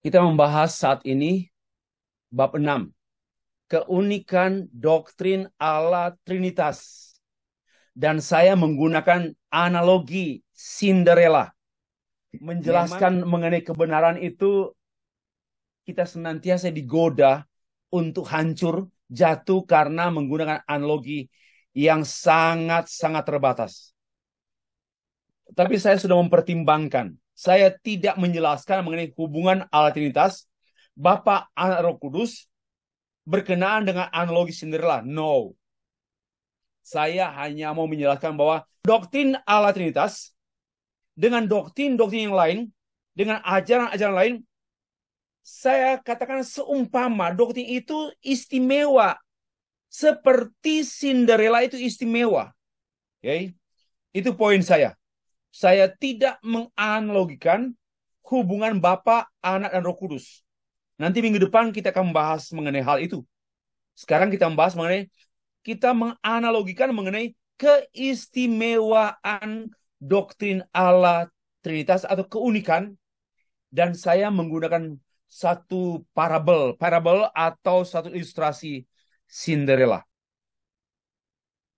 Kita membahas saat ini bab 6, keunikan doktrin Allah Trinitas. Dan saya menggunakan analogi Cinderella. Menjelaskan mengenai kebenaran itu, kita senantiasa digoda untuk hancur, jatuh karena menggunakan analogi yang sangat-sangat terbatas. Tapi saya sudah mempertimbangkan. Saya tidak menjelaskan mengenai hubungan Allah Trinitas, Bapa, Anak, Roh Kudus, berkenaan dengan analogi Cinderella. No. Saya hanya mau menjelaskan bahwa doktrin Allah Trinitas dengan doktrin-doktrin yang lain, dengan ajaran-ajaran lain, saya katakan seumpama doktrin itu istimewa. Seperti Cinderella itu istimewa. Okay? Itu poin saya. Saya tidak menganalogikan hubungan Bapa, Anak, dan Roh Kudus. Nanti minggu depan kita akan membahas mengenai hal itu. Sekarang kita membahas mengenai, kita menganalogikan mengenai keistimewaan doktrin Allah Trinitas atau keunikan. Dan saya menggunakan satu parabel atau satu ilustrasi Cinderella.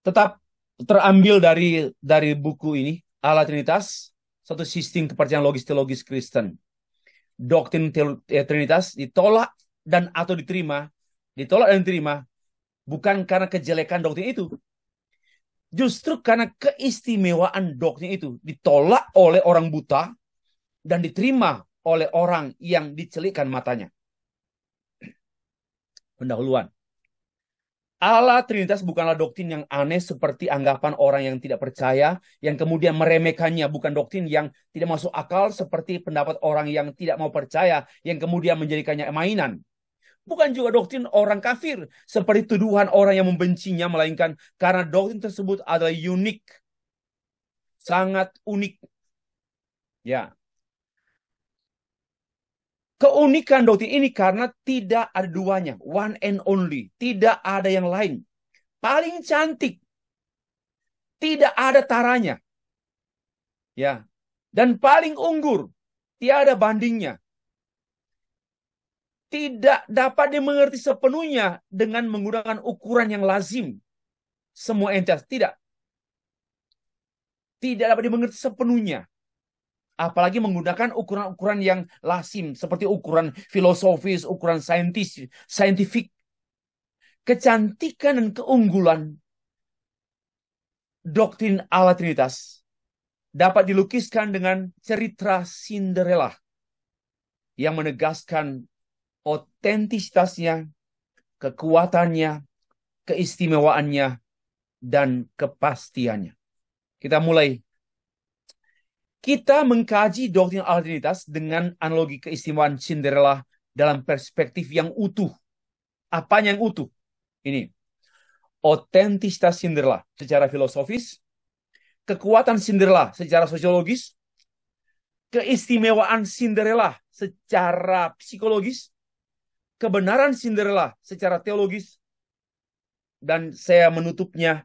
Tetap terambil dari buku ini, Allah Trinitas, satu sistem kepercayaan logis teologis Kristen. Doktrin Trinitas ditolak dan atau diterima, bukan karena kejelekan doktrin itu. Justru karena keistimewaan doktrin itu ditolak oleh orang buta dan diterima oleh orang yang dicelikkan matanya. Pendahuluan. Allah Trinitas bukanlah doktrin yang aneh seperti anggapan orang yang tidak percaya, yang kemudian meremehkannya. Bukan doktrin yang tidak masuk akal seperti pendapat orang yang tidak mau percaya, yang kemudian menjadikannya mainan. Bukan juga doktrin orang kafir, seperti tuduhan orang yang membencinya, melainkan karena doktrin tersebut adalah unik. Sangat unik. Ya. Keunikan doktrin ini karena tidak ada duanya. One and only. Tidak ada yang lain. Paling cantik. Tidak ada taranya. Ya. Dan paling unggur. Tiada bandingnya. Tidak dapat dimengerti sepenuhnya dengan menggunakan ukuran yang lazim. Semua entitas. Tidak. Tidak dapat dimengerti sepenuhnya. Apalagi menggunakan ukuran-ukuran yang lazim. Seperti ukuran filosofis, ukuran saintifik. Kecantikan dan keunggulan doktrin Allah Trinitas dapat dilukiskan dengan cerita Cinderella yang menegaskan otentisitasnya, kekuatannya, keistimewaannya, dan kepastiannya. Kita mulai. Kita mengkaji doktrin Allah Trinitas dengan analogi keistimewaan Cinderella dalam perspektif yang utuh. Apanya yang utuh? Ini. Otentisitas Cinderella secara filosofis, kekuatan Cinderella secara sosiologis, keistimewaan Cinderella secara psikologis, kebenaran Cinderella secara teologis, dan saya menutupnya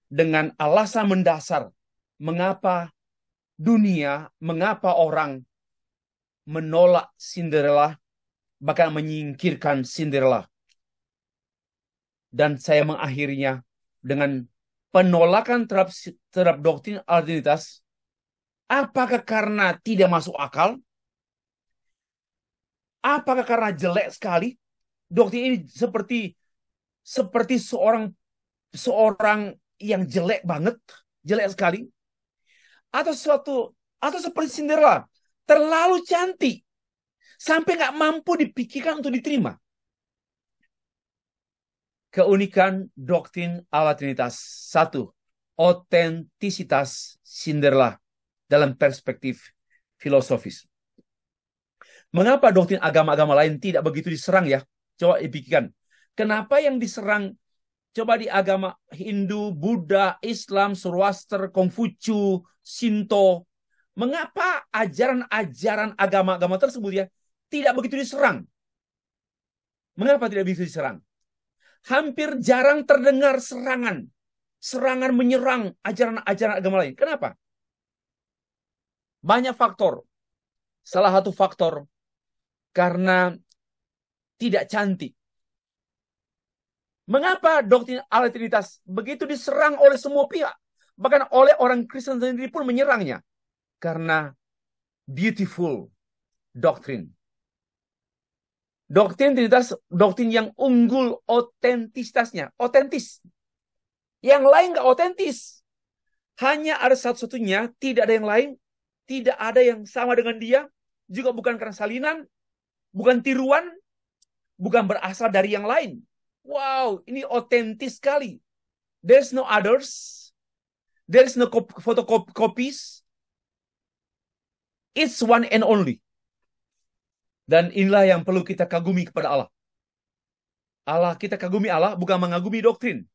dengan alasan mendasar mengapa orang menolak Cinderella, bahkan menyingkirkan Cinderella. Dan saya mengakhirinya dengan penolakan terhadap doktrin Allah Trinitas. Apakah karena tidak masuk akal? Apakah karena jelek sekali? Doktrin ini seperti seorang yang jelek banget, jelek sekali. Atau seperti Cinderella, terlalu cantik sampai nggak mampu dipikirkan untuk diterima. Keunikan doktrin Allah Trinitas. 1. Otentisitas Cinderella dalam perspektif filosofis. Mengapa doktrin agama-agama lain tidak begitu diserang ya? Coba dipikirkan. Kenapa yang diserang coba di agama Hindu, Buddha, Islam, Zoroaster, Konghucu, Shinto? Mengapa ajaran-ajaran agama-agama tersebut ya tidak begitu diserang? Mengapa tidak begitu diserang? Hampir jarang terdengar serangan menyerang ajaran-ajaran agama lain. Kenapa? Banyak faktor. Salah satu faktor karena tidak cantik. Mengapa doktrin Allah Trinitas begitu diserang oleh semua pihak? Bahkan oleh orang Kristen sendiri pun menyerangnya. Karena beautiful doktrin. Doktrin Trinitas, doktrin yang unggul otentitasnya. Otentis. Yang lain nggak otentis. Hanya ada satu-satunya, tidak ada yang lain. Tidak ada yang sama dengan dia. Juga bukan karena salinan. Bukan tiruan. Bukan berasal dari yang lain. Wow, ini otentis sekali. There's no others. There's no photocopies. It's one and only. Dan inilah yang perlu kita kagumi kepada Allah. Kita kagumi Allah, bukan mengagumi doktrin.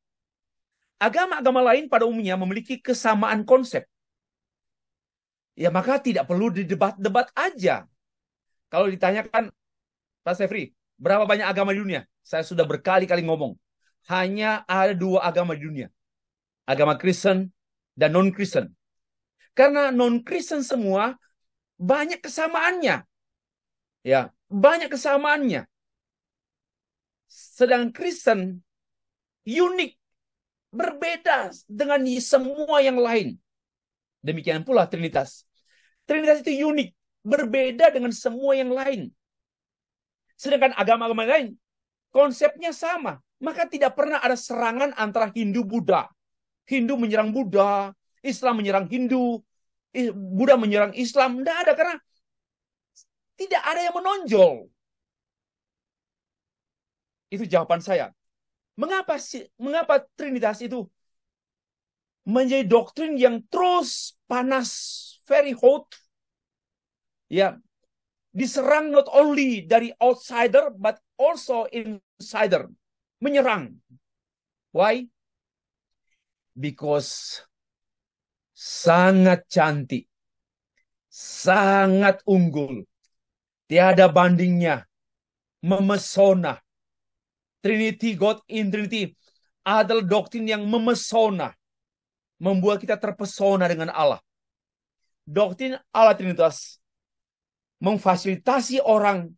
Agama-agama lain pada umumnya memiliki kesamaan konsep. Ya maka tidak perlu didebat-debat aja. Kalau ditanyakan, Pak Sefri, berapa banyak agama di dunia? Saya sudah berkali-kali ngomong. Hanya ada 2 agama di dunia. Agama Kristen dan non-Kristen. Karena non-Kristen semua banyak kesamaannya. Ya, banyak kesamaannya. Sedang Kristen unik, berbeda dengan semua yang lain. Demikian pula Trinitas. Trinitas itu unik, berbeda dengan semua yang lain. Sedangkan agama-agama lain konsepnya sama. Maka tidak pernah ada serangan antara Hindu-Buddha. Hindu menyerang Buddha, Islam menyerang Hindu, Buddha menyerang Islam. Tidak ada, karena tidak ada yang menonjol. Itu jawaban saya. Mengapa Trinitas itu menjadi doktrin yang terus panas, very hot, ya, diserang not only dari outsider but also insider, menyerang. Why? Because sangat cantik, sangat unggul, tiada bandingnya, memesona. Trinity, God in Trinity adalah doktrin yang memesona, membuat kita terpesona dengan Allah. Doktrin Allah Trinitas memfasilitasi orang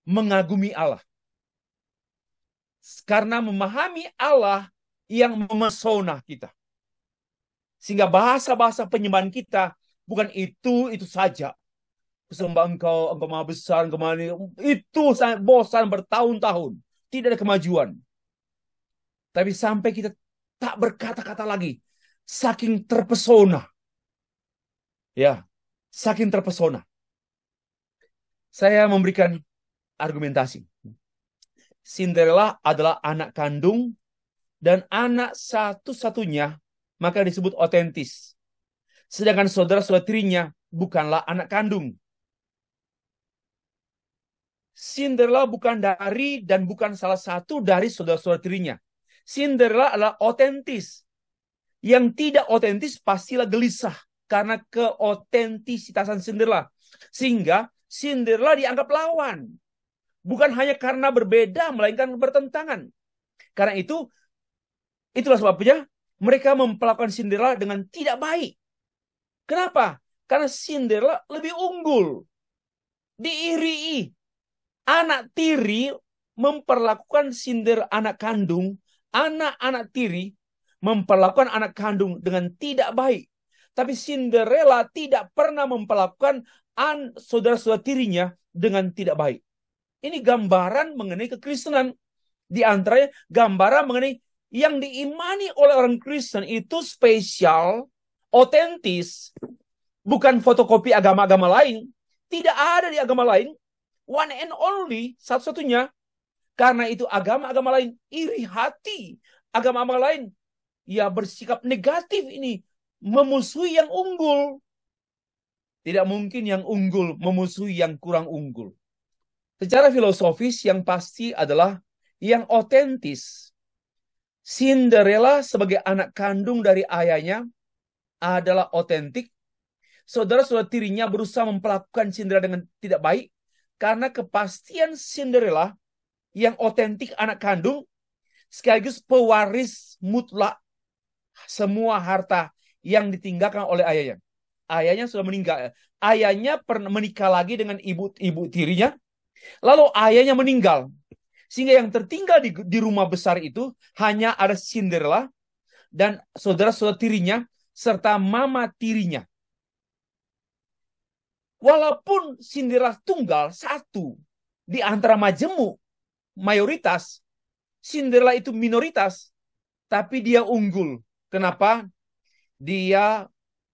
mengagumi Allah. Karena memahami Allah yang memesona kita. Sehingga bahasa-bahasa penyembahan kita bukan itu saja. Sembah engkau maha besar, engkau maha, itu sangat bosan bertahun-tahun. Tidak ada kemajuan. Tapi sampai kita tak berkata-kata lagi. Saking terpesona. Ya, saking terpesona. Saya memberikan argumentasi. Cinderella adalah anak kandung dan anak satu-satunya, maka disebut otentis. Sedangkan saudara-saudara tirinya bukanlah anak kandung. Cinderella bukan dari dan bukan salah satu dari saudara-saudara tirinya. Cinderella adalah otentis. Yang tidak otentis pastilah gelisah karena keotentisitasan Cinderella. Sehingga Cinderella dianggap lawan. Bukan hanya karena berbeda, melainkan bertentangan. Karena itulah sebabnya mereka memperlakukan Cinderella dengan tidak baik. Kenapa? Karena Cinderella lebih unggul. Diirii. Anak tiri memperlakukan anak kandung, anak-anak tiri memperlakukan anak kandung dengan tidak baik. Tapi Cinderella tidak pernah memperlakukan saudara-saudara tirinya dengan tidak baik. Ini gambaran mengenai kekristenan. Di antaranya gambaran mengenai yang diimani oleh orang Kristen itu spesial, otentis, bukan fotokopi agama-agama lain. Tidak ada di agama lain. One and only, satu-satunya. Karena itu agama-agama lain iri hati. Agama-agama lain ya bersikap negatif ini. Memusuhi yang unggul. Tidak mungkin yang unggul memusuhi yang kurang unggul. Secara filosofis yang pasti adalah yang otentis. Cinderella sebagai anak kandung dari ayahnya adalah otentik. Saudara-saudara tirinya berusaha memperlakukan Cinderella dengan tidak baik. Karena kepastian Cinderella yang otentik anak kandung sekaligus pewaris mutlak semua harta yang ditinggalkan oleh ayahnya. Ayahnya sudah meninggal. Ayahnya pernah menikah lagi dengan ibu tirinya. Lalu ayahnya meninggal. Sehingga yang tertinggal di rumah besar itu hanya ada Cinderella dan saudara-saudara tirinya serta mama tirinya. Walaupun Cinderella tunggal satu di antara majemuk mayoritas, Cinderella itu minoritas, tapi dia unggul. Kenapa? Dia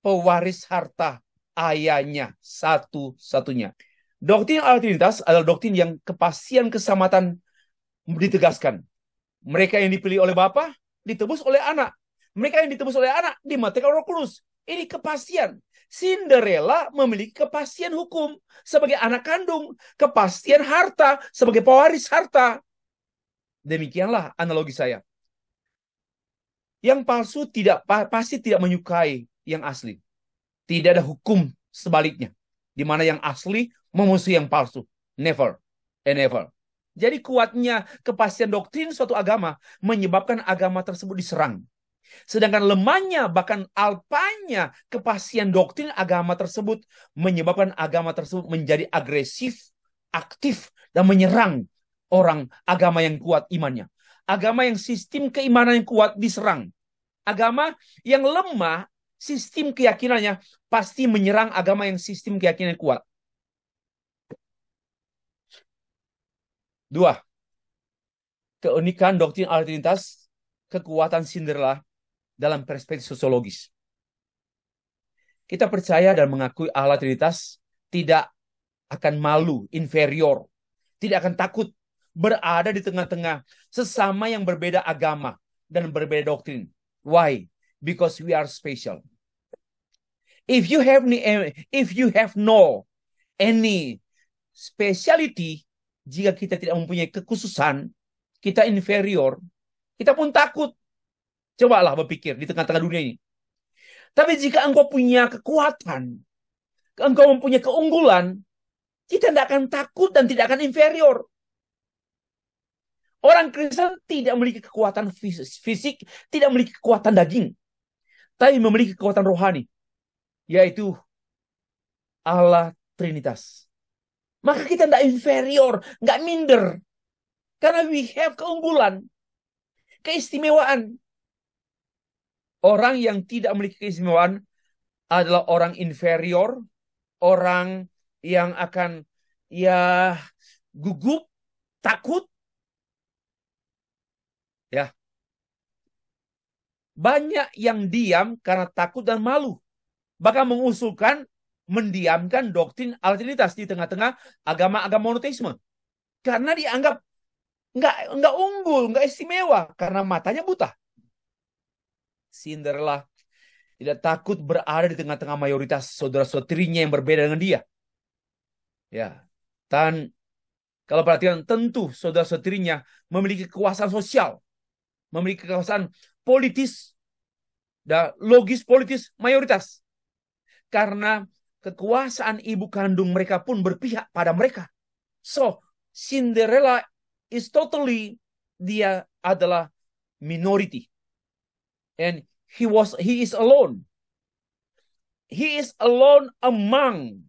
pewaris harta ayahnya satu-satunya. Doktrin Allah Trinitas adalah doktrin yang kepastian keselamatan ditegaskan. Mereka yang dipilih oleh Bapa ditebus oleh anak. Mereka yang ditebus oleh anak dimatikan Roh Kudus. Ini kepastian. Cinderella memiliki kepastian hukum sebagai anak kandung, kepastian harta sebagai pewaris harta. Demikianlah analogi saya. Yang palsu pasti tidak menyukai yang asli. Tidak ada hukum sebaliknya, di mana yang asli memusuhi yang palsu. Never and never. Jadi kuatnya kepastian doktrin suatu agama menyebabkan agama tersebut diserang. Sedangkan lemahnya bahkan alpanya kepastian doktrin agama tersebut menyebabkan agama tersebut menjadi agresif, aktif, dan menyerang orang agama yang kuat imannya. Agama yang sistem keimanan yang kuat diserang. Agama yang lemah, sistem keyakinannya pasti menyerang agama yang sistem keyakinan kuat. Dua, keunikan doktrin Allah Trinitas, kekuatan Cinderella dalam perspektif sosiologis. Kita percaya dan mengakui Allah Trinitas tidak akan malu, inferior, tidak akan takut berada di tengah-tengah sesama yang berbeda agama dan berbeda doktrin. Why? Because we are special. If you have no any speciality, jika kita tidak mempunyai kekhususan, kita inferior, kita pun takut. Cobalah berpikir di tengah-tengah dunia ini. Tapi jika engkau punya kekuatan, engkau mempunyai keunggulan, kita tidak akan takut dan tidak akan inferior. Orang Kristen tidak memiliki kekuatan fisik, tidak memiliki kekuatan daging, tapi memiliki kekuatan rohani, yaitu Allah Trinitas. Maka kita tidak inferior, nggak minder. Karena we have keunggulan, keistimewaan. Orang yang tidak memiliki keistimewaan adalah orang inferior, orang yang akan gugup, takut. Ya. Banyak yang diam karena takut dan malu. Bahkan mengusulkan mendiamkan doktrin Allah Trinitas di tengah-tengah agama-agama monoteisme. Karena dianggap nggak unggul, nggak istimewa karena matanya buta. Cinderella tidak takut berada di tengah-tengah mayoritas saudara-saudarinya yang berbeda dengan dia. Ya. Dan kalau perhatian, tentu saudara-saudarinya memiliki kekuasaan sosial, memiliki kekuasaan politis dan logis politis mayoritas. Karena kekuasaan ibu kandung mereka pun berpihak pada mereka. So, Cinderella is totally, dia adalah minority. And he is alone. He is alone among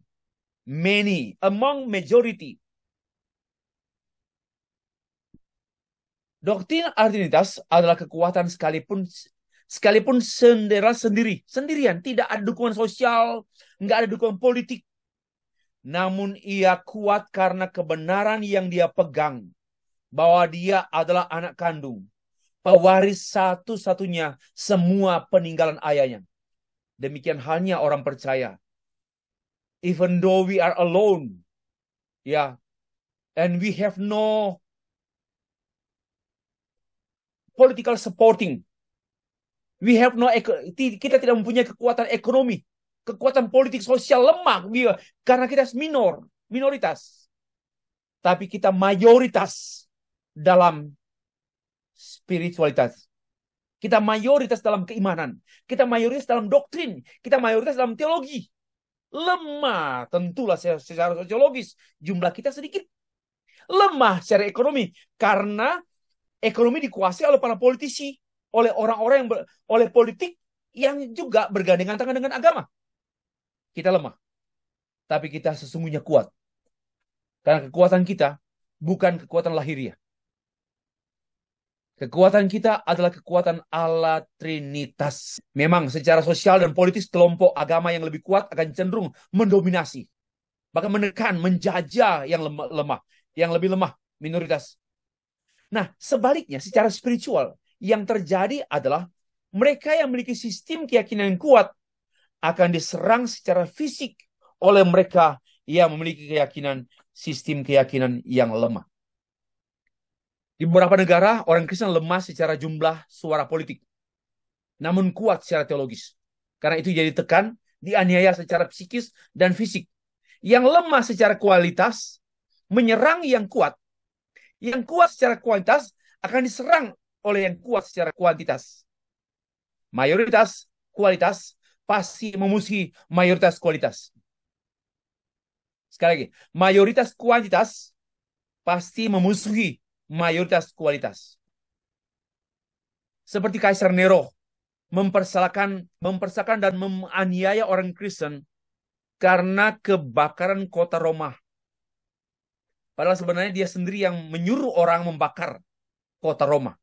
many, among majority. Doktrin Trinitas adalah kekuatan sekalipun Cinderella sendirian, tidak ada dukungan sosial, nggak ada dukungan politik. Namun ia kuat karena kebenaran yang dia pegang, bahwa dia adalah anak kandung, pewaris satu-satunya semua peninggalan ayahnya. Demikian halnya orang percaya. Even though we are alone, and we have no political supporting, kita tidak mempunyai kekuatan ekonomi, kekuatan politik sosial lemah, karena kita minoritas. Tapi kita mayoritas dalam spiritualitas. Kita mayoritas dalam keimanan. Kita mayoritas dalam doktrin. Kita mayoritas dalam teologi. Lemah tentulah secara sosiologis. Jumlah kita sedikit. Lemah secara ekonomi. Karena ekonomi dikuasai oleh para politisi. Oleh orang-orang oleh politik yang juga bergandengan tangan dengan agama. Kita lemah. Tapi kita sesungguhnya kuat. Karena kekuatan kita bukan kekuatan lahiriah. Kekuatan kita adalah kekuatan Allah Trinitas. Memang secara sosial dan politis kelompok agama yang lebih kuat akan cenderung mendominasi. Bahkan menekan, menjajah yang lemah, yang lebih lemah, minoritas. Nah, sebaliknya secara spiritual yang terjadi adalah mereka yang memiliki sistem keyakinan yang kuat akan diserang secara fisik oleh mereka yang memiliki sistem keyakinan yang lemah. Di beberapa negara, orang Kristen lemah secara jumlah suara politik, namun kuat secara teologis. Karena itu jadi tekan, dianiaya secara psikis dan fisik. Yang lemah secara kualitas menyerang yang kuat. Yang kuat secara kualitas akan diserang oleh yang kuat secara kuantitas. Mayoritas kualitas pasti memusuhi mayoritas kualitas. Sekali lagi, mayoritas kuantitas pasti memusuhi mayoritas kualitas. Seperti Kaisar Nero mempersalahkan dan menganiaya orang Kristen karena kebakaran kota Roma. Padahal sebenarnya dia sendiri yang menyuruh orang membakar kota Roma.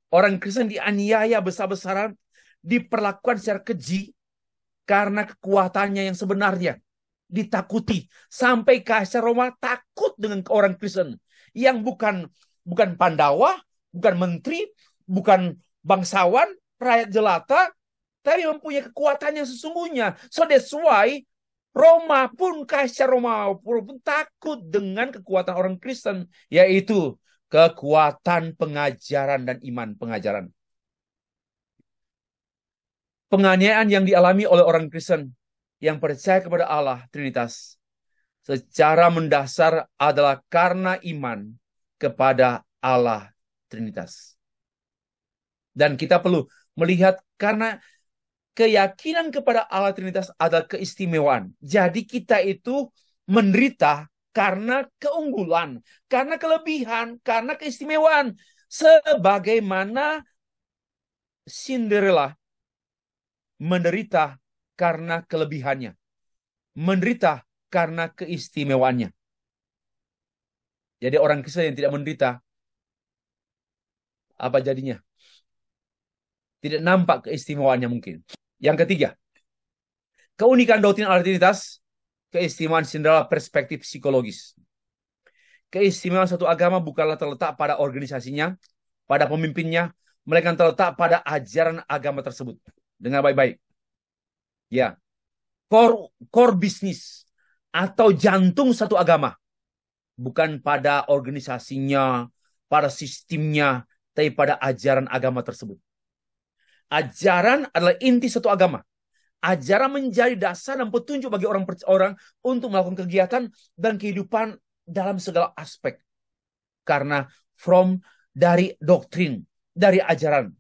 Orang Kristen dianiaya besar-besaran, diperlakukan secara keji karena kekuatannya yang sebenarnya. Ditakuti. Sampai Kaisar Roma takut dengan orang Kristen yang bukan Pandawa, bukan menteri, bukan bangsawan, rakyat jelata, tapi mempunyai kekuatan yang sesungguhnya. So that's why Kaisar Roma pun takut dengan kekuatan orang Kristen, yaitu kekuatan pengajaran dan iman pengajaran. Penganiayaan yang dialami oleh orang Kristen yang percaya kepada Allah Trinitas secara mendasar adalah karena iman kepada Allah Trinitas. Dan kita perlu melihat karena keyakinan kepada Allah Trinitas adalah keistimewaan. Jadi kita itu menderita karena keunggulan, karena kelebihan, karena keistimewaan. Sebagaimana Cinderella menderita karena kelebihannya. Menderita karena keistimewaannya. Jadi orang Kristen yang tidak menderita, apa jadinya? Tidak nampak keistimewaannya mungkin. Yang ketiga, keunikan doktrin Allah Trinitas, keistimewaan Cinderella perspektif psikologis. Keistimewaan suatu agama bukanlah terletak pada organisasinya, pada pemimpinnya, melainkan terletak pada ajaran agama tersebut. Dengar baik-baik. Ya, core bisnis atau jantung satu agama bukan pada organisasinya, pada sistemnya, tapi pada ajaran agama tersebut. Ajaran adalah inti satu agama. Ajaran menjadi dasar dan petunjuk bagi orang untuk melakukan kegiatan dan kehidupan dalam segala aspek. Karena dari doktrin, dari ajaran.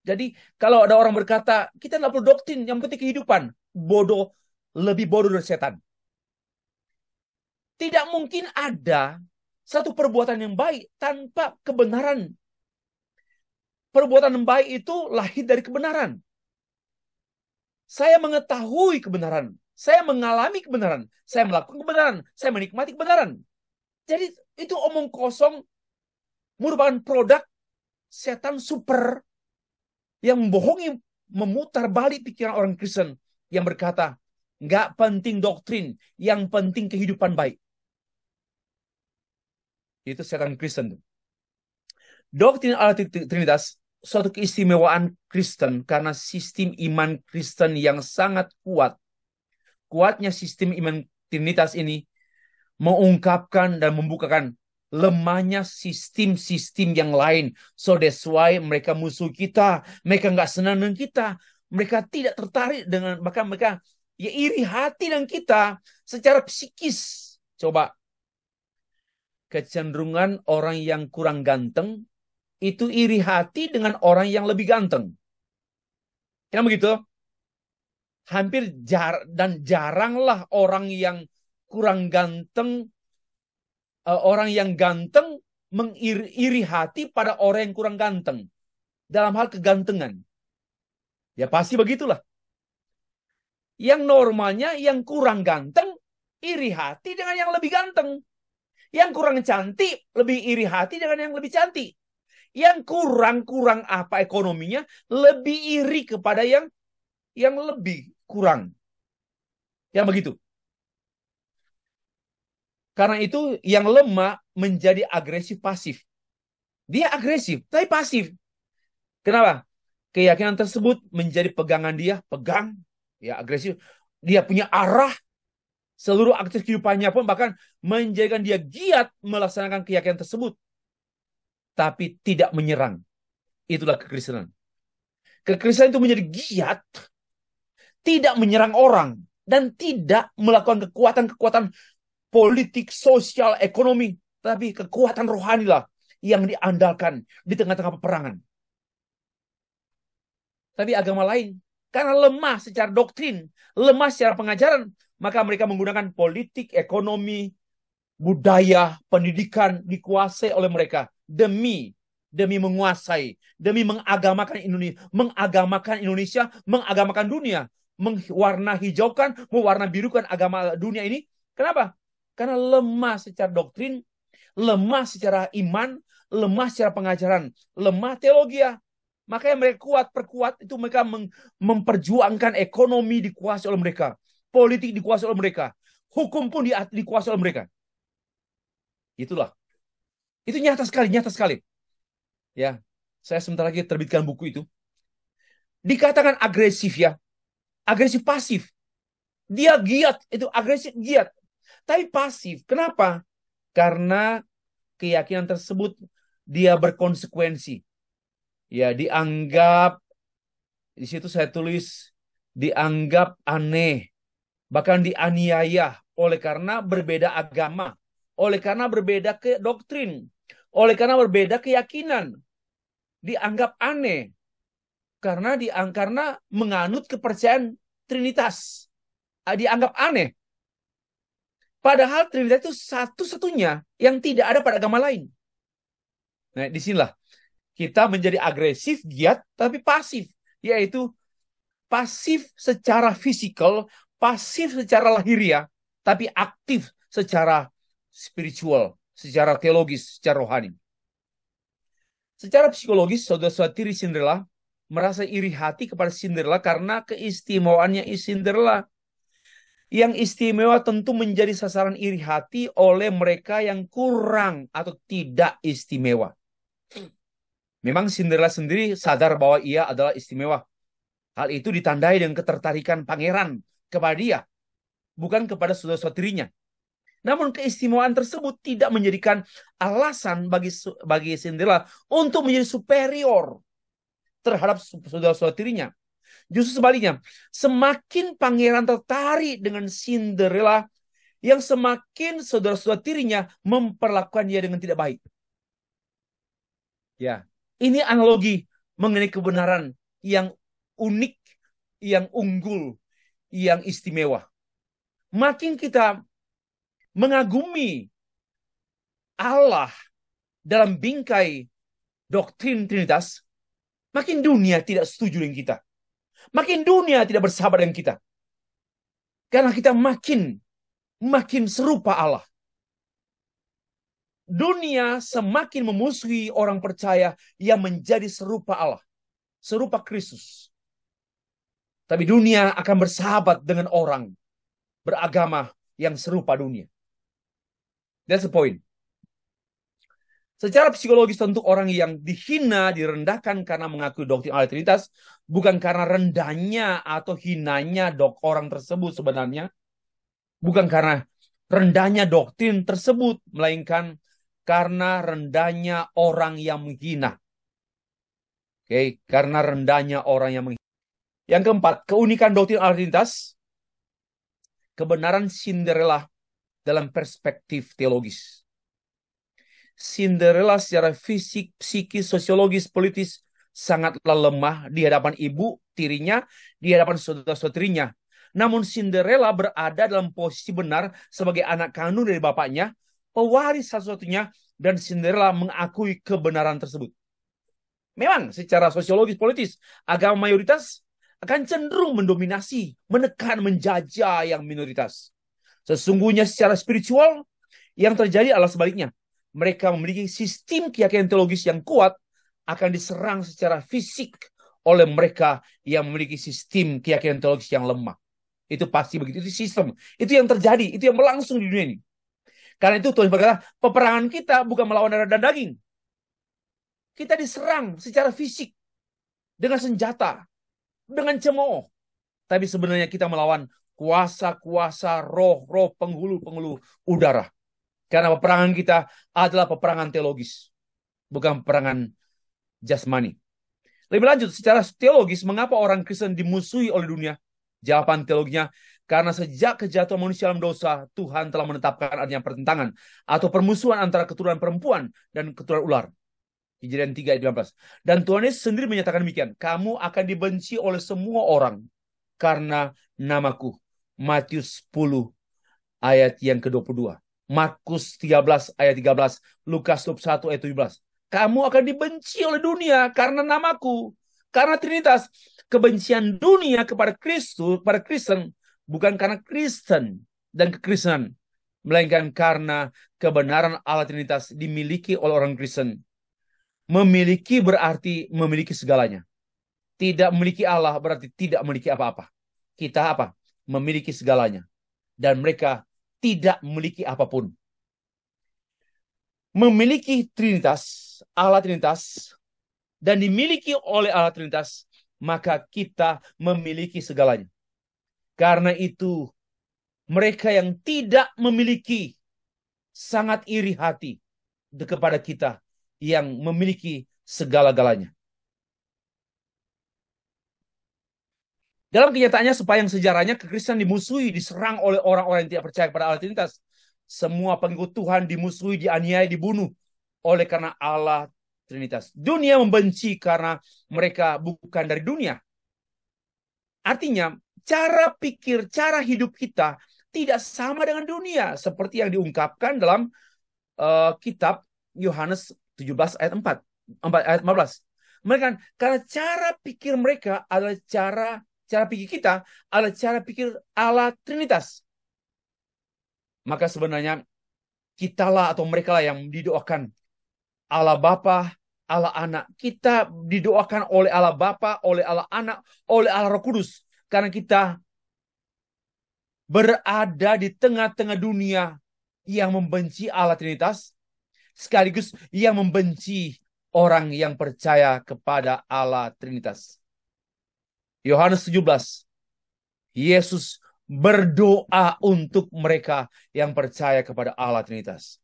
Jadi kalau ada orang berkata, kita tidak perlu doktrin, yang penting kehidupan. Bodoh, lebih bodoh dari setan. Tidak mungkin ada satu perbuatan yang baik tanpa kebenaran. Perbuatan yang baik itu lahir dari kebenaran. Saya mengetahui kebenaran. Saya mengalami kebenaran. Saya melakukan kebenaran. Saya menikmati kebenaran. Jadi itu omong kosong merupakan produk setan super yang membohongi, memutar balik pikiran orang Kristen yang berkata, nggak penting doktrin, yang penting kehidupan baik. Itu setan Kristen. Doktrin Allah Trinitas suatu keistimewaan Kristen karena sistem iman Kristen yang sangat kuat. Kuatnya sistem iman Trinitas ini mengungkapkan dan membukakan lemahnya sistem-sistem yang lain. So that's why mereka musuh kita. Mereka nggak senang dengan kita. Mereka tidak tertarik dengan, bahkan mereka ya iri hati dengan kita secara psikis. Coba. Kecenderungan orang yang kurang ganteng itu iri hati dengan orang yang lebih ganteng. Kan begitu? Hampir jaranglah orang yang kurang ganteng, orang yang ganteng mengiri hati pada orang yang kurang ganteng dalam hal kegantengan. Ya pasti begitulah. Yang normalnya yang kurang ganteng iri hati dengan yang lebih ganteng. Yang kurang cantik lebih iri hati dengan yang lebih cantik. Yang kurang apa ekonominya lebih iri kepada yang lebih kurang. Yang begitu. Karena itu yang lemah menjadi agresif pasif. Dia agresif, tapi pasif. Kenapa? Keyakinan tersebut menjadi pegangan dia, pegang, ya agresif. Dia punya arah, seluruh aktivitas kehidupannya pun bahkan menjadikan dia giat melaksanakan keyakinan tersebut. Tapi tidak menyerang. Itulah kekristenan. Kekristenan itu menjadi giat, tidak menyerang orang, dan tidak melakukan kekuatan-kekuatan politik, sosial, ekonomi. Tapi kekuatan rohani lah yang diandalkan di tengah-tengah peperangan. Tapi agama lain, karena lemah secara doktrin, lemah secara pengajaran, maka mereka menggunakan politik, ekonomi, budaya, pendidikan dikuasai oleh mereka demi menguasai, demi mengagamakan Indonesia, mengagamakan dunia, mewarna hijaukan, mewarna birukan agama dunia ini. Kenapa? Karena lemah secara doktrin, lemah secara iman, lemah secara pengajaran, lemah teologi. Makanya mereka perkuat itu mereka memperjuangkan ekonomi dikuasai oleh mereka, politik dikuasai oleh mereka, hukum pun dikuasai oleh mereka. Itulah. Itu nyata sekali. Ya, saya sebentar lagi terbitkan buku itu. Dikatakan agresif ya, agresif pasif. Dia giat, itu agresif giat, tapi pasif. Kenapa? Karena keyakinan tersebut dia berkonsekuensi. Ya, dianggap, di situ saya tulis, dianggap aneh, bahkan dianiaya oleh karena berbeda agama, oleh karena berbeda doktrin, oleh karena berbeda keyakinan. Dianggap aneh karena menganut kepercayaan Trinitas. Dianggap aneh. Padahal Trinitas itu satu-satunya yang tidak ada pada agama lain. Nah, disinilah kita menjadi agresif, giat, tapi pasif. Yaitu pasif secara fisikal, pasif secara lahiriah, tapi aktif secara spiritual, secara teologis, secara rohani. Secara psikologis, saudara-saudara tiri Cinderella merasa iri hati kepada Cinderella karena keistimewaannya Cinderella. Yang istimewa tentu menjadi sasaran iri hati oleh mereka yang kurang atau tidak istimewa. Memang Cinderella sendiri sadar bahwa ia adalah istimewa. Hal itu ditandai dengan ketertarikan pangeran kepada dia, bukan kepada saudara-saudara tirinya. Namun keistimewaan tersebut tidak menjadikan alasan bagi Cinderella untuk menjadi superior terhadap saudara-saudara tirinya. Justru sebaliknya, semakin pangeran tertarik dengan Cinderella, yang semakin saudara-saudara tirinya memperlakukan dia dengan tidak baik. Ya, ini analogi mengenai kebenaran yang unik, yang unggul, yang istimewa. Makin kita mengagumi Allah dalam bingkai doktrin Trinitas, makin dunia tidak setuju dengan kita. Makin dunia tidak bersahabat dengan kita. Karena kita makin serupa Allah. Dunia semakin memusuhi orang percaya yang menjadi serupa Allah. Serupa Kristus. Tapi dunia akan bersahabat dengan orang beragama yang serupa dunia. That's the point. Secara psikologis tentu orang yang dihina, direndahkan karena mengakui doktrin Allah Trinitas, bukan karena rendahnya atau hinanya orang tersebut sebenarnya. Bukan karena rendahnya doktrin tersebut, melainkan karena rendahnya orang yang menghina. Oke, karena rendahnya orang yang menghina. Yang keempat, keunikan doktrin Allah Trinitas, kebenaran Cinderella dalam perspektif teologis. Cinderella secara fisik, psikis, sosiologis, politis sangatlah lemah di hadapan ibu tirinya, di hadapan saudara-saudara tirinya. Namun Cinderella berada dalam posisi benar sebagai anak kandung dari bapaknya, pewaris satu-satunya, dan Cinderella mengakui kebenaran tersebut. Memang secara sosiologis politis, agama mayoritas akan cenderung mendominasi, menekan, menjajah yang minoritas. Sesungguhnya secara spiritual, yang terjadi adalah sebaliknya. Mereka memiliki sistem keyakinan teologis yang kuat, akan diserang secara fisik oleh mereka yang memiliki sistem keyakinan teologis yang lemah. Itu pasti begitu, itu sistem. Itu yang terjadi, itu yang berlangsung di dunia ini. Karena itu Tuhan berkata, peperangan kita bukan melawan darah dan daging. Kita diserang secara fisik, dengan senjata, dengan cemooh. Tapi sebenarnya kita melawan kuasa-kuasa roh-roh penghulu-penghulu udara. Karena peperangan kita adalah peperangan teologis, bukan peperangan jasmani. Lebih lanjut, secara teologis, mengapa orang Kristen dimusuhi oleh dunia? Jawaban teologinya, karena sejak kejatuhan manusia dalam dosa, Tuhan telah menetapkan adanya pertentangan atau permusuhan antara keturunan perempuan dan keturunan ular. Kejadian 3 ayat 15. Dan Tuhan Yesus sendiri menyatakan demikian. Kamu akan dibenci oleh semua orang karena namaku. Matius 10 ayat yang ke-22. Markus 13 ayat 13. Lukas 21 ayat 17. Kamu akan dibenci oleh dunia karena namaku. Karena Trinitas. Kebencian dunia kepada Kristus, pada Kristen, bukan karena Kristen dan kekristenan, melainkan karena kebenaran Allah Trinitas dimiliki oleh orang Kristen. Memiliki berarti memiliki segalanya. Tidak memiliki Allah berarti tidak memiliki apa-apa. Kita apa? Memiliki segalanya. Dan mereka tidak memiliki apapun. Memiliki Trinitas, Allah Trinitas, dan dimiliki oleh Allah Trinitas, maka kita memiliki segalanya. Karena itu, mereka yang tidak memiliki sangat iri hati kepada kita yang memiliki segala-galanya. Dalam kenyataannya, sepanjang sejarahnya, kekristenan dimusuhi, diserang oleh orang-orang yang tidak percaya kepada Allah Trinitas. Semua pengikut Tuhan dimusuhi, dianiaya, dibunuh oleh karena Allah Trinitas. Dunia membenci karena mereka bukan dari dunia. Artinya, cara pikir, cara hidup kita tidak sama dengan dunia. Seperti yang diungkapkan dalam kitab Yohanes 17 ayat 4 ayat 15. Mereka karena cara pikir mereka adalah cara pikir kita adalah cara pikir Allah Trinitas. Maka sebenarnya kitalah atau mereka lah yang didoakan Allah Bapa, Allah Anak. Kita didoakan oleh Allah Bapa, oleh Allah Anak, oleh Allah Roh Kudus. Karena kita berada di tengah-tengah dunia yang membenci Allah Trinitas, sekaligus yang membenci orang yang percaya kepada Allah Trinitas. Yohanes 17, Yesus berdoa untuk mereka yang percaya kepada Allah Trinitas.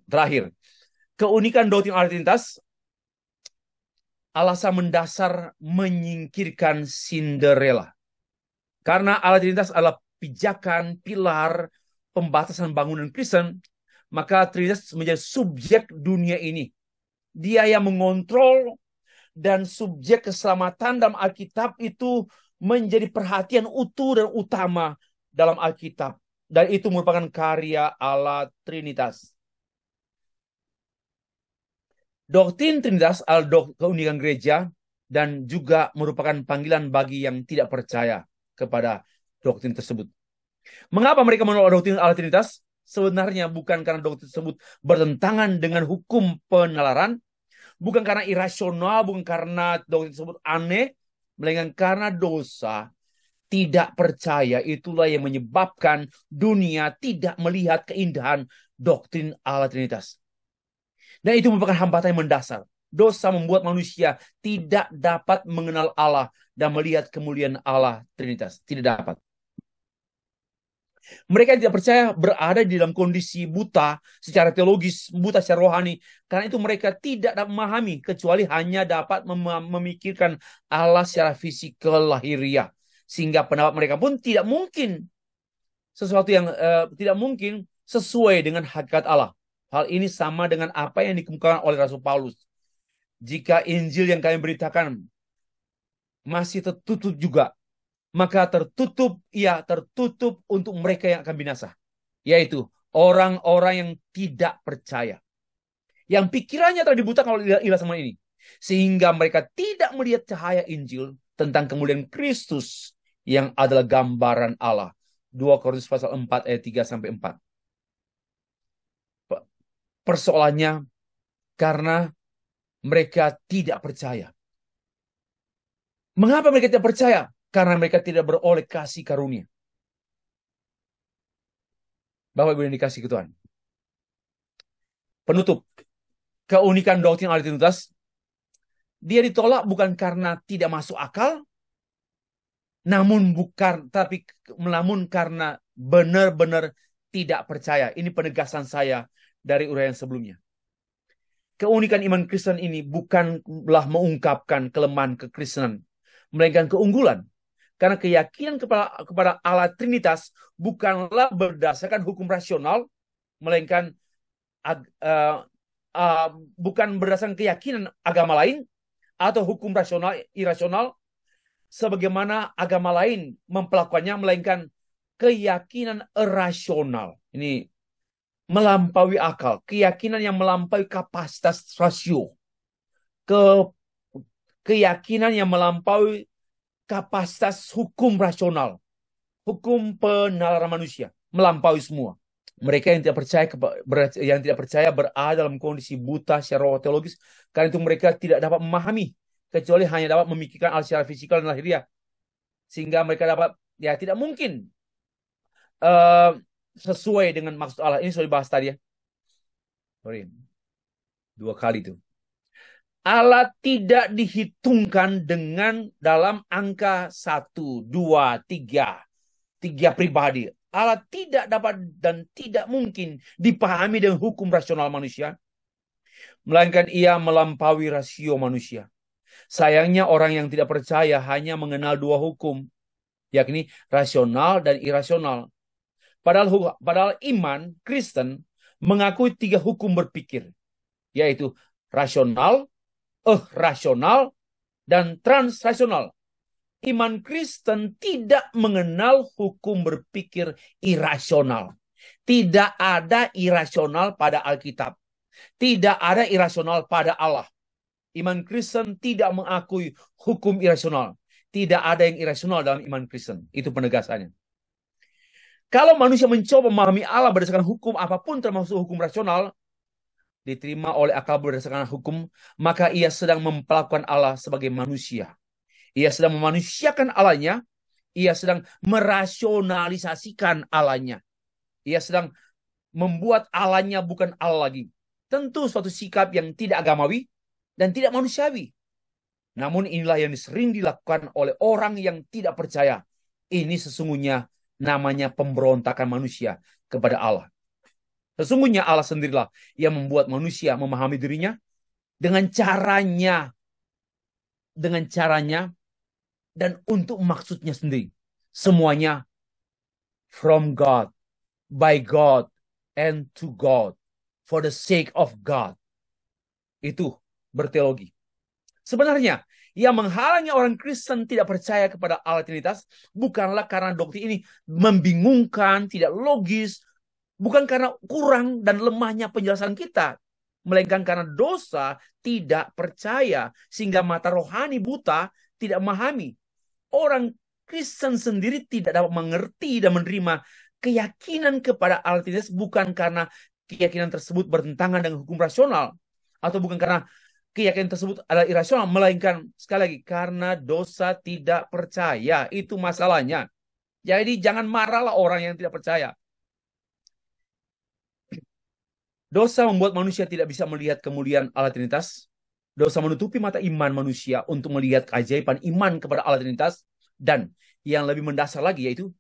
Terakhir, keunikan doktrin Allah Trinitas, alasan mendasar menyingkirkan Cinderella. Karena Allah Trinitas adalah pijakan, pilar, pembatasan bangunan Kristen, maka Trinitas menjadi subjek dunia ini. Dia yang mengontrol, dan subjek keselamatan dalam Alkitab itu menjadi perhatian utuh dan utama dalam Alkitab. Dan itu merupakan karya Allah Trinitas. Doktrin Trinitas adalah keunikan gereja dan juga merupakan panggilan bagi yang tidak percaya kepada doktrin tersebut. Mengapa mereka menolak doktrin Allah Trinitas? Sebenarnya bukan karena doktrin tersebut bertentangan dengan hukum penalaran, bukan karena irasional, bukan karena doktrin tersebut aneh, melainkan karena dosa. Tidak percaya itulah yang menyebabkan dunia tidak melihat keindahan doktrin Allah Trinitas. Dan itu merupakan hambatan yang mendasar. Dosa membuat manusia tidak dapat mengenal Allah dan melihat kemuliaan Allah Trinitas. Tidak dapat. Mereka yang tidak percaya berada di dalam kondisi buta secara teologis, buta secara rohani. Karena itu mereka tidak dapat memahami, kecuali hanya dapat memikirkan Allah secara fisikal lahiriah. Sehingga pendapat mereka pun tidak mungkin sesuatu yang tidak mungkin sesuai dengan hakikat Allah. Hal ini sama dengan apa yang dikemukakan oleh Rasul Paulus. Jika Injil yang kami beritakan masih tertutup juga, maka tertutup untuk mereka yang akan binasa, yaitu orang-orang yang tidak percaya, yang pikirannya telah dibutakan oleh ilah zaman ini, sehingga mereka tidak melihat cahaya Injil tentang kemuliaan Kristus yang adalah gambaran Allah 2 Korintus pasal 4 ayat 3 sampai 4. Persoalannya karena mereka tidak percaya. Mengapa mereka tidak percaya? Karena mereka tidak beroleh kasih karunia. Bapak Ibu yang dikasih ke Tuhan. Penutup. Keunikan doktrin Allah Trinitas, dia ditolak bukan karena tidak masuk akal, namun karena benar-benar tidak percaya. Ini penegasan saya dari uraian sebelumnya. Keunikan iman Kristen ini bukanlah mengungkapkan kelemahan kekristenan, melainkan keunggulan. Karena keyakinan kepada Allah Trinitas bukanlah berdasarkan hukum rasional, melainkan bukan berdasarkan keyakinan agama lain atau hukum rasional irasional sebagaimana agama lain mempelakukannya, melainkan keyakinan rasional. Ini melampaui akal, keyakinan yang melampaui kapasitas rasio, keyakinan yang melampaui kapasitas hukum rasional, hukum penalaran manusia, melampaui semua. Mereka yang tidak percaya berada dalam kondisi buta secara teologis, karena itu mereka tidak dapat memahami, kecuali hanya dapat memikirkan hal secara fisikal dan lahiriah, sehingga mereka tidak mungkin sesuai dengan maksud Allah. Ini sudah dibahas tadi ya. Sorry. 2 kali itu. Allah tidak dihitungkan dalam angka 1, 2, 3. 3 pribadi. Allah tidak dapat dan tidak mungkin dipahami dengan hukum rasional manusia, melainkan ia melampaui rasio manusia. Sayangnya orang yang tidak percaya hanya mengenal 2 hukum, yakni rasional dan irasional. Padahal iman Kristen mengakui 3 hukum berpikir, yaitu rasional, rasional, dan transrasional. Iman Kristen tidak mengenal hukum berpikir irasional. Tidak ada irasional pada Alkitab. Tidak ada irasional pada Allah. Iman Kristen tidak mengakui hukum irasional. Tidak ada yang irasional dalam iman Kristen. Itu penegasannya. Kalau manusia mencoba memahami Allah berdasarkan hukum apapun termasuk hukum rasional, diterima oleh akal berdasarkan hukum, maka ia sedang memperlakukan Allah sebagai manusia. Ia sedang memanusiakan Allahnya. Ia sedang merasionalisasikan Allahnya. Ia sedang membuat Allahnya bukan Allah lagi. Tentu suatu sikap yang tidak agamawi dan tidak manusiawi. Namun inilah yang sering dilakukan oleh orang yang tidak percaya. Ini sesungguhnya namanya pemberontakan manusia kepada Allah. Sesungguhnya Allah sendirilah yang membuat manusia memahami dirinya dengan caranya dan untuk maksudnya sendiri. Semuanya from God, by God, and to God, for the sake of God. Itu berteologi. Sebenarnya, yang menghalangi orang Kristen tidak percaya kepada Allah Trinitas bukanlah karena doktrin ini membingungkan, tidak logis, bukan karena kurang dan lemahnya penjelasan kita, melainkan karena dosa tidak percaya, sehingga mata rohani buta tidak memahami. Orang Kristen sendiri tidak dapat mengerti dan menerima keyakinan kepada Allah Trinitas bukan karena keyakinan tersebut bertentangan dengan hukum rasional, atau bukan karena keyakinan tersebut adalah irasional, melainkan sekali lagi karena dosa tidak percaya. Itu masalahnya. Jadi jangan marahlah orang yang tidak percaya. Dosa membuat manusia tidak bisa melihat kemuliaan Allah Trinitas. Dosa menutupi mata iman manusia untuk melihat keajaiban iman kepada Allah Trinitas. Dan yang lebih mendasar lagi yaitu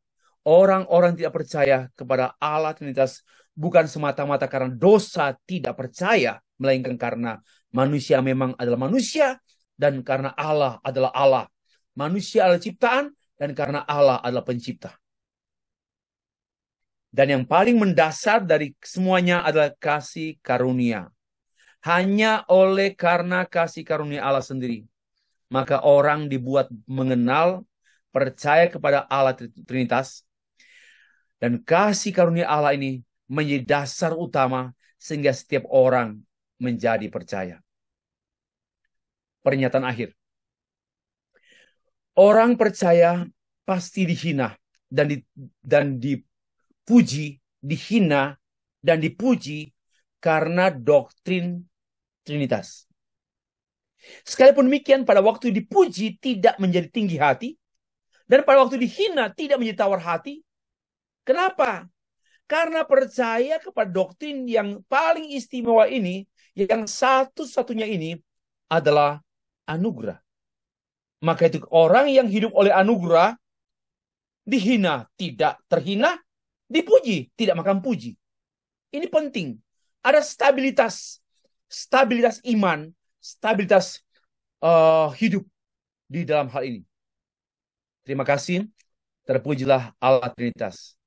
orang-orang tidak percaya kepada Allah Trinitas bukan semata-mata karena dosa tidak percaya, melainkan karena manusia memang adalah manusia dan karena Allah adalah Allah. Manusia adalah ciptaan dan karena Allah adalah pencipta. Dan yang paling mendasar dari semuanya adalah kasih karunia. Hanya oleh karena kasih karunia Allah sendiri, maka orang dibuat mengenal, percaya kepada Allah Trinitas. Dan kasih karunia Allah ini menjadi dasar utama sehingga setiap orang menjadi percaya. Pernyataan akhir. Orang percaya pasti dihina dan dipuji, dihina dan dipuji karena doktrin Trinitas. Sekalipun demikian, pada waktu dipuji tidak menjadi tinggi hati, dan pada waktu dihina tidak menjadi tawar hati. Kenapa? Karena percaya kepada doktrin yang paling istimewa ini, yang satu-satunya ini adalah anugerah. Maka itu orang yang hidup oleh anugerah, dihina tidak terhina, dipuji tidak makan puji. Ini penting. Ada stabilitas iman, stabilitas hidup di dalam hal ini. Terima kasih. Terpujilah Allah Trinitas.